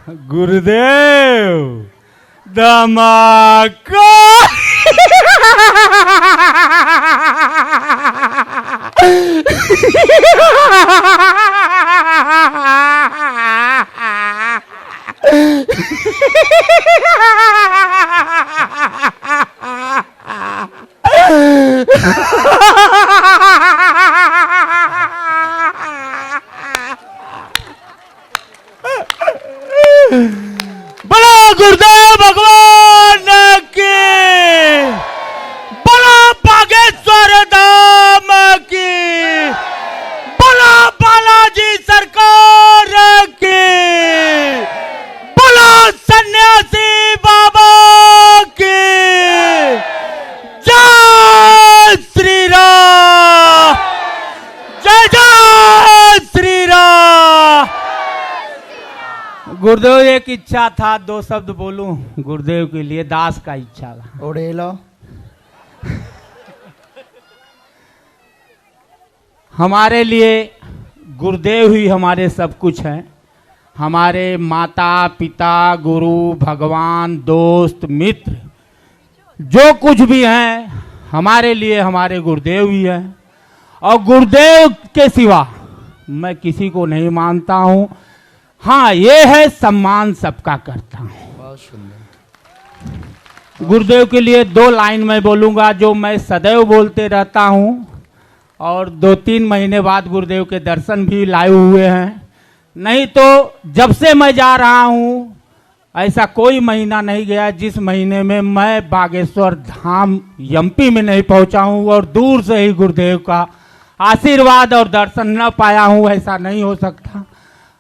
गुरुदेव धमाका। बोलो गुरुदेव भगवान की, बोलो बागेश्वर धाम की, बोलो बालाजी सरकार की, बोलो सन्यासी बाबा की। जय श्री राम, जय जय श्री राम। गुरुदेव एक इच्छा था, दो शब्द बोलूं गुरुदेव के लिए। दास का इच्छा था। उड़े लो। हमारे लिए गुरुदेव ही हमारे सब कुछ हैं। हमारे माता पिता, गुरु, भगवान, दोस्त, मित्र, जो कुछ भी हैं हमारे लिए हमारे गुरुदेव ही हैं। और गुरुदेव के सिवा मैं किसी को नहीं मानता हूं। हाँ, ये है सम्मान सबका करता हूं। बहुत सुंदर। गुरुदेव के लिए दो लाइन मैं बोलूंगा जो मैं सदैव बोलते रहता हूं। और 2-3 महीने बाद गुरुदेव के दर्शन भी लाइव हुए हैं। नहीं तो जब से मैं जा रहा हूं ऐसा कोई महीना नहीं गया जिस महीने में मैं बागेश्वर धाम एमपी में नहीं पहुंचा हूं और दूर से ही गुरुदेव का आशीर्वाद और दर्शन न पाया हूं। ऐसा नहीं हो सकता।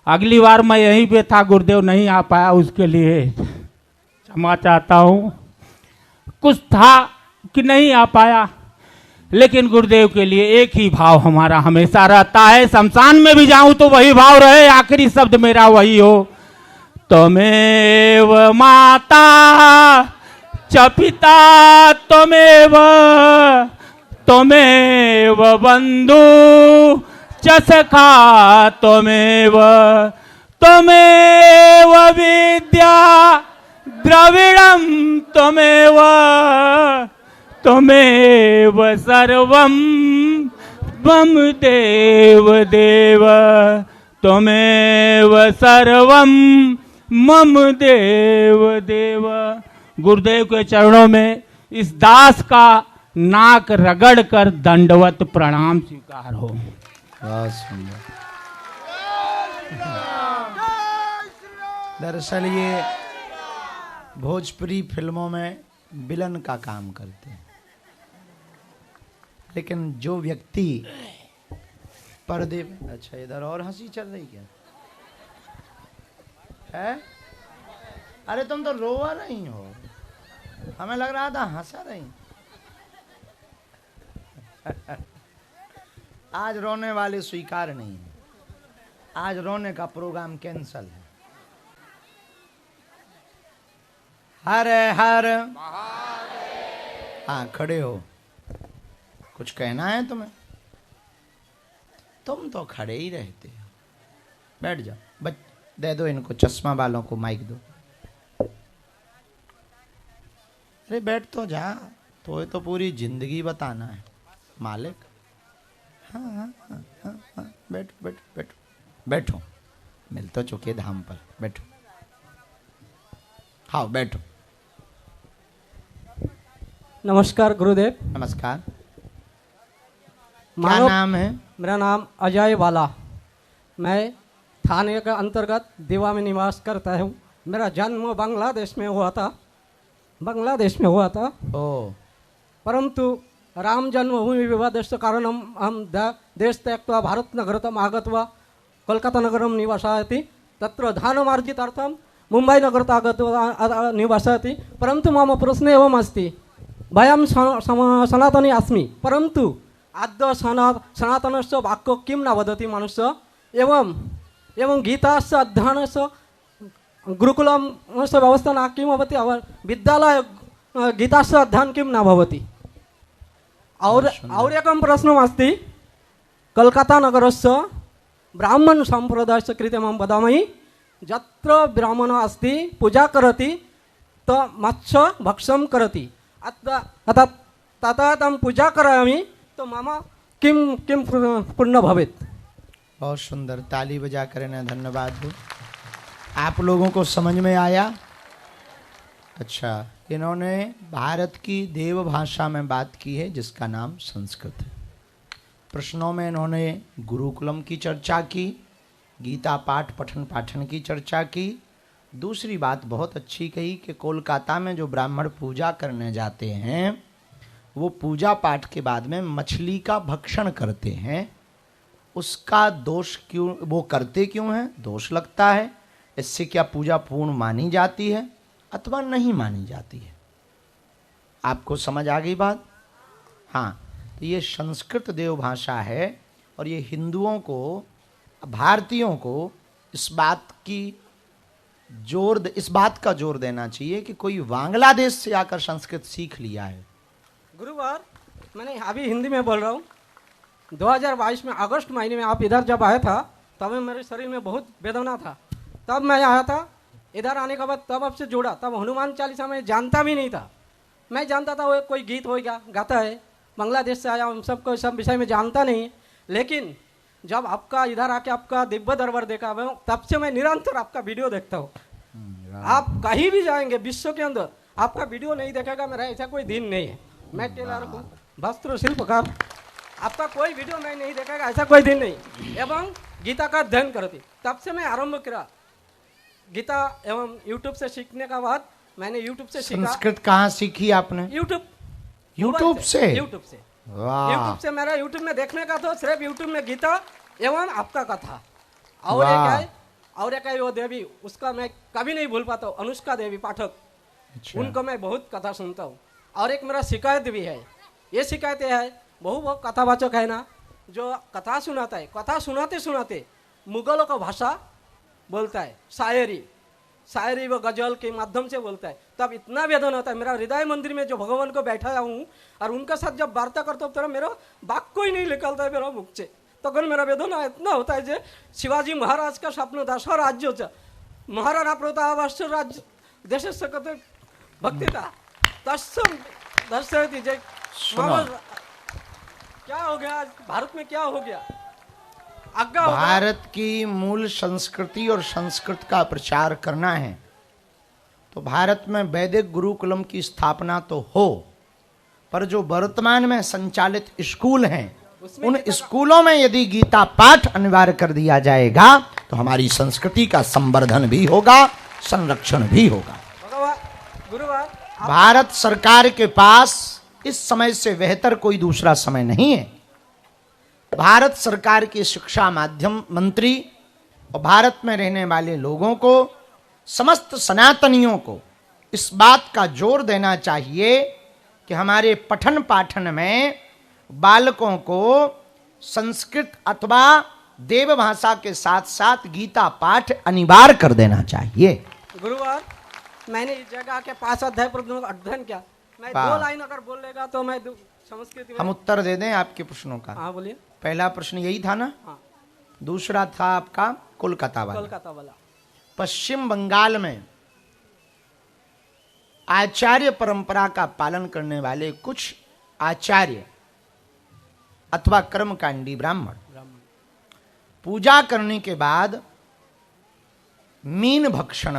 अगली बार मैं यहीं पे था, गुरुदेव नहीं आ पाया, उसके लिए क्षमा चाहता हूं। कुछ था कि नहीं आ पाया, लेकिन गुरुदेव के लिए एक ही भाव हमारा हमेशा रहता है। शमशान में भी जाऊं तो वही भाव रहे, आखिरी शब्द मेरा वही हो। त्वमेव माता च पिता त्वमेव, त्वमेव बंधु च सखा त्वमेव, त्वमेव विद्या द्रविणं त्वमेव, त्वमेव सर्वं मम देव देव, त्वमेव सर्वं मम देव देव। गुरुदेव के चरणों में इस दास का नाक रगड़ कर दंडवत प्रणाम स्वीकार हो। बहुत सुंदर। दरअसल ये भोजपुरी फिल्मों में विलन का काम करते हैं, लेकिन जो व्यक्ति पर्दे में। अच्छा, इधर और हंसी चल रही क्या है? अरे तुम तो रोवा रही हो, हमें लग रहा था हंसा रही। आज रोने वाले स्वीकार नहीं है, आज रोने का प्रोग्राम कैंसल है। हर हर हाँ, खड़े हो। कुछ कहना है तुम्हें? तुम तो खड़े ही रहते हो। बैठ जाओ। दे दो इनको, चश्मा वालों को माइक दो। अरे बैठ तो जा, तो पूरी जिंदगी बताना है मालिक। हाँ हाँ हाँ हाँ हाँ, बैठो बैठो बैठो बैठो। मिल तो चुके धाम पर, बैठो। हाँ बैठो। नमस्कार गुरुदेव। नमस्कार। क्या नाम है? मेरा नाम अजय वाला। मैं थाने के अंतर्गत दीवा में निवास करता हूँ। मेरा जन्म बांग्लादेश में हुआ था, बांग्लादेश में हुआ था। ओ, परंतु राम जन्मभूमि विवादस्य कारणं अहं देश त्यक्त्वा भारत नगरतम् आगत्वा कोलकाता नगरं निवसामि। तत्र धनमार्जितार्थं मुम्बै नगरतः आगत्वा निवसामि। परन्तु मम प्रश्न एवम् अस्ति, वयं सनातनी अस्मि, परन्तु आद्य सनातनस्य वाक्य किं न वदति मनुष्य। एवं गीतास्य अध्ययनस्य गुरुकुलस्य व्यवस्था न किं भवति, विद्यालय गीतास्य अध्ययनं किं न भवति। और एकं प्रश्नमस्ति, कलकत्ता नगरस्य ब्राह्मण सम्प्रदायस्य कृते अहं वदामि, जत्र ब्राह्मण अस्ति पूजा करति तो मत्स्य भक्षम करति अतः तथा तम पूजा करामि तो मम किम किम पुण्य भवेत्। बहुत सुंदर, ताली बजा कर ना धन्यवाद हो। आप लोगों को समझ में आया? अच्छा, इन्होंने भारत की देव भाषा में बात की है जिसका नाम संस्कृत है। प्रश्नों में इन्होंने गुरुकुलम की चर्चा की, गीता पाठ पठन पाठन की चर्चा की। दूसरी बात बहुत अच्छी कही कि कोलकाता में जो ब्राह्मण पूजा करने जाते हैं वो पूजा पाठ के बाद में मछली का भक्षण करते हैं। उसका दोष क्यों, वो करते क्यों हैं, दोष लगता है, इससे क्या पूजा पूर्ण मानी जाती है अथवा नहीं मानी जाती है? आपको समझ आ गई बात? हाँ, तो ये संस्कृत देव भाषा है और ये हिंदुओं को, भारतीयों को इस बात का जोर देना चाहिए कि कोई बांग्लादेश से आकर संस्कृत सीख लिया है। गुरुवार मैंने अभी हिंदी में बोल रहा हूँ, 2022 में अगस्त महीने में आप इधर जब आया था तब मेरे शरीर में बहुत वेदना था, तब मैं आया था। इधर आने के बाद तब आपसे जुड़ा, तब हनुमान चालीसा मैं जानता भी नहीं था। मैं जानता था वो कोई गीत हो गया गाता है, बांग्लादेश से आया, हम सबको सब विषय में जानता नहीं। लेकिन जब आपका इधर आके आपका दिव्य दरबार देखा, तब से मैं निरंतर आपका वीडियो देखता हूँ। आप कहीं भी जाएंगे विश्व के अंदर आपका वीडियो नहीं देखेगा मेरा ऐसा कोई दिन नहीं है। मैं टेलर हूँ, वस्त्र शिल्पकार, आपका कोई वीडियो मैं नहीं देखेगा ऐसा कोई दिन नहीं। एवं गीता का अध्ययन करती, तब से मैं आरंभ किया गीता एवं यूट्यूब से सीखने का बाद मैंने यूट्यूब से सीखा। संस्कृत कहाँ सीखी आपने? यूट्यूब से। यूट्यूब से? वाह, यूट्यूब से मेरा यूट्यूब में देखने का तो सिर्फ यूट्यूब में गीता एवं आपका कथा और एक है वो देवी, उसका मैं कभी नहीं भूल पाता हूँ, अनुष्का देवी पाठक। अच्छा। उनको मैं बहुत कथा सुनता हूँ। और एक मेरा शिकायत भी है, ये शिकायत है बहुत कथावाचक है ना, जो कथा सुनाता है, कथा सुनाते सुनाते मुगलों का भाषा बोलता है, शायरी व गजल के माध्यम से बोलता है, तब इतना वेदना होता है। मेरा हृदय मंदिर में जो भगवान को बैठाया हूँ और उनके साथ जब वार्ता करता हूँ तो मेरा वाक्य ही नहीं निकलता है मेरा मुख से, तो मेरा वेदना इतना होता है जो शिवाजी महाराज का स्वप्न दशा राज्य महाराणा प्रताप राज्य देश भक्ति था क्या हो गया भारत में, क्या हो गया? भारत की मूल संस्कृति और संस्कृत का प्रचार करना है तो भारत में वैदिक गुरुकुलम की स्थापना तो हो, पर जो वर्तमान में संचालित स्कूल हैं उन स्कूलों में यदि गीता पाठ अनिवार्य कर दिया जाएगा तो हमारी संस्कृति का संवर्धन भी होगा, संरक्षण भी होगा। गुरुवार भारत सरकार के पास इस समय से बेहतर कोई दूसरा समय नहीं है। भारत सरकार के शिक्षा माध्यम मंत्री और भारत में रहने वाले लोगों को, समस्त सनातनियों को इस बात का जोर देना चाहिए कि हमारे पठन पाठन में बालकों को संस्कृत अथवा देव भाषा के साथ साथ गीता पाठ अनिवार्य कर देना चाहिए। गुरुवार मैंने इस जगह के 5 अध्याय पर अध्ययन किया। मैं 2 लाइन अगर बोल लेगा तो मैं संस्कृत में हम उत्तर दे दें आपके प्रश्नों का। हाँ बोलिए। पहला प्रश्न यही था ना? हाँ। दूसरा था आपका कोलकाता वाला। पश्चिम बंगाल में आचार्य परंपरा का पालन करने वाले कुछ आचार्य अथवा कर्मकांडी ब्राह्मण पूजा करने के बाद मीन भक्षण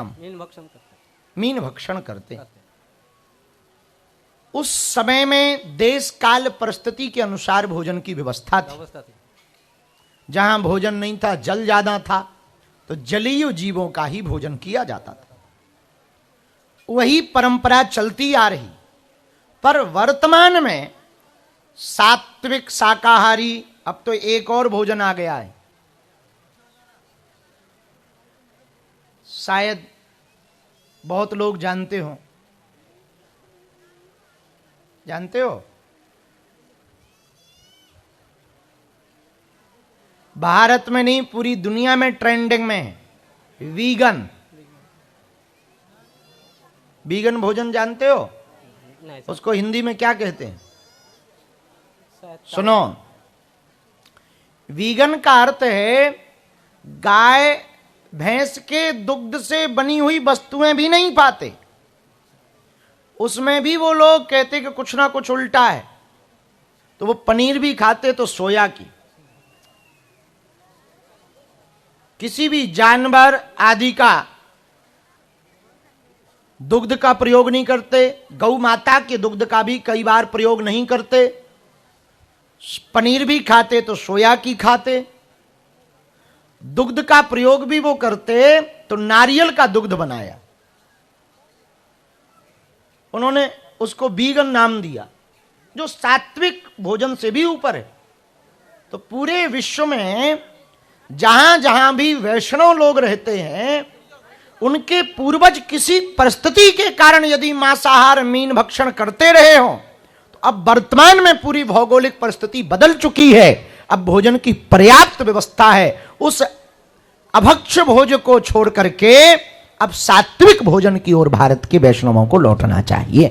करते। उस समय में देश काल परिस्थिति के अनुसार भोजन की व्यवस्था थी। जहां भोजन नहीं था, जल ज्यादा था, तो जलीय जीवों का ही भोजन किया जाता था। वही परंपरा चलती आ रही, पर वर्तमान में सात्विक शाकाहारी, अब तो एक और भोजन आ गया है, शायद बहुत लोग जानते हो। जानते हो? भारत में नहीं पूरी दुनिया में ट्रेंडिंग में है वीगन भोजन। जानते हो उसको हिंदी में क्या कहते हैं? सुनो, वीगन का अर्थ है गाय भैंस के दुग्ध से बनी हुई वस्तुएं भी नहीं पाते, उसमें भी वो लोग कहते कि कुछ ना कुछ उल्टा है। तो वो पनीर भी खाते तो सोया की। किसी भी जानवर आदि का दुग्ध का प्रयोग नहीं करते, गौ माता के दुग्ध का भी कई बार प्रयोग नहीं करते। पनीर भी खाते तो सोया की खाते। दुग्ध का प्रयोग भी वो करते तो नारियल का दुग्ध बनाया, उन्होंने उसको वीगन नाम दिया, जो सात्विक भोजन से भी ऊपर है। तो पूरे विश्व में जहां जहां भी वैष्णव लोग रहते हैं, उनके पूर्वज किसी परिस्थिति के कारण यदि मांसाहार मीन भक्षण करते रहे हों, तो अब वर्तमान में पूरी भौगोलिक परिस्थिति बदल चुकी है। अब भोजन की पर्याप्त व्यवस्था है। उस अभक्ष्य भोज को छोड़ करके अब सात्विक भोजन की ओर भारत के वैष्णवों को लौटना चाहिए।